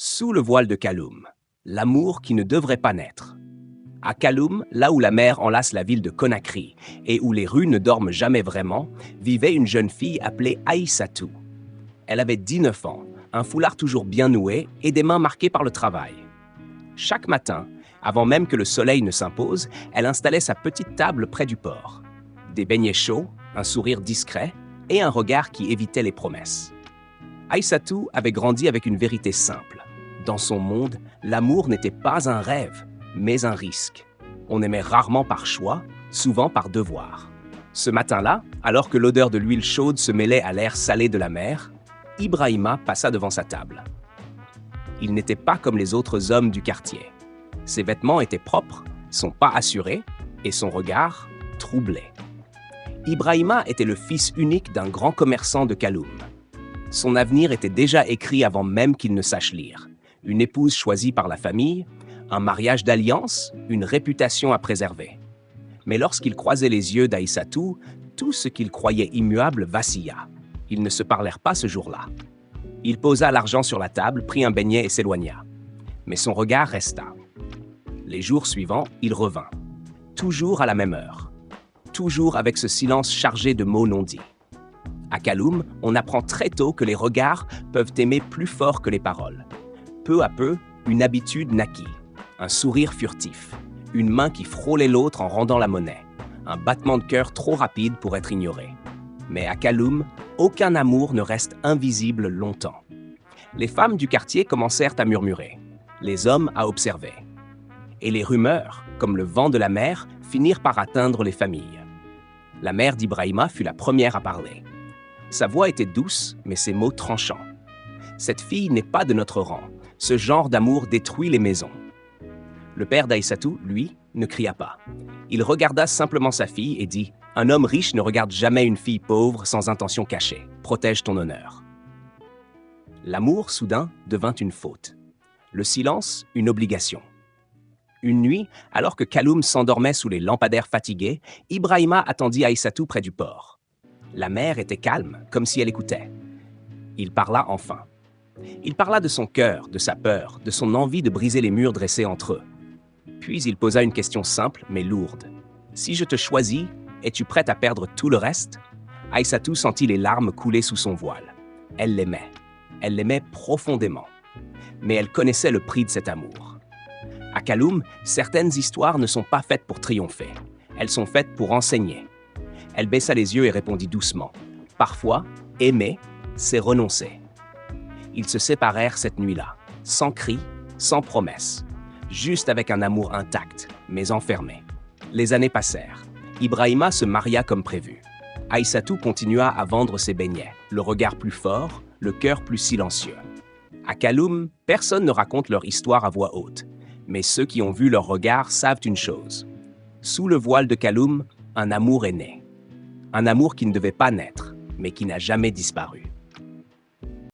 Sous le voile de Kaloum, l'amour qui ne devrait pas naître. À Kaloum, là où la mer enlace la ville de Conakry et où les rues ne dorment jamais vraiment, vivait une jeune fille appelée Aïssatou. Elle avait 19 ans, un foulard toujours bien noué et des mains marquées par le travail. Chaque matin, avant même que le soleil ne s'impose, elle installait sa petite table près du port. Des beignets chauds, un sourire discret et un regard qui évitait les promesses. Aïssatou avait grandi avec une vérité simple. Dans son monde, l'amour n'était pas un rêve, mais un risque. On aimait rarement par choix, souvent par devoir. Ce matin-là, alors que l'odeur de l'huile chaude se mêlait à l'air salé de la mer, Ibrahima passa devant sa table. Il n'était pas comme les autres hommes du quartier. Ses vêtements étaient propres, son pas assuré et son regard troublé. Ibrahima était le fils unique d'un grand commerçant de Kaloum. Son avenir était déjà écrit avant même qu'il ne sache lire. Une épouse choisie par la famille, un mariage d'alliance, une réputation à préserver. Mais lorsqu'il croisait les yeux d'Aïssatou, tout ce qu'il croyait immuable vacilla. Ils ne se parlèrent pas ce jour-là. Il posa l'argent sur la table, prit un beignet et s'éloigna. Mais son regard resta. Les jours suivants, il revint. Toujours à la même heure. Toujours avec ce silence chargé de mots non dits. À Kaloum, on apprend très tôt que les regards peuvent aimer plus fort que les paroles. Peu à peu, une habitude naquit. Un sourire furtif. Une main qui frôlait l'autre en rendant la monnaie. Un battement de cœur trop rapide pour être ignoré. Mais à Kaloum, aucun amour ne reste invisible longtemps. Les femmes du quartier commencèrent à murmurer. Les hommes à observer. Et les rumeurs, comme le vent de la mer, finirent par atteindre les familles. La mère d'Ibrahima fut la première à parler. Sa voix était douce, mais ses mots tranchants. Cette fille n'est pas de notre rang. Ce genre d'amour détruit les maisons. Le père d'Aïssatou, lui, ne cria pas. Il regarda simplement sa fille et dit « Un homme riche ne regarde jamais une fille pauvre sans intention cachée. Protège ton honneur. » L'amour, soudain, devint une faute. Le silence, une obligation. Une nuit, alors que Kaloum s'endormait sous les lampadaires fatigués, Ibrahima attendit Aïssatou près du port. La mer était calme, comme si elle écoutait. Il parla enfin. Il parla de son cœur, de sa peur, de son envie de briser les murs dressés entre eux. Puis il posa une question simple mais lourde. « Si je te choisis, es-tu prête à perdre tout le reste ?» Aïssatou sentit les larmes couler sous son voile. Elle l'aimait. Elle l'aimait profondément. Mais elle connaissait le prix de cet amour. À Kaloum, certaines histoires ne sont pas faites pour triompher. Elles sont faites pour enseigner. Elle baissa les yeux et répondit doucement. Parfois, aimer, c'est renoncer. Ils se séparèrent cette nuit-là, sans cri, sans promesse, juste avec un amour intact, mais enfermé. Les années passèrent. Ibrahima se maria comme prévu. Aïssatou continua à vendre ses beignets, le regard plus fort, le cœur plus silencieux. À Kaloum, personne ne raconte leur histoire à voix haute, mais ceux qui ont vu leur regard savent une chose. Sous le voile de Kaloum, un amour est né. Un amour qui ne devait pas naître, mais qui n'a jamais disparu.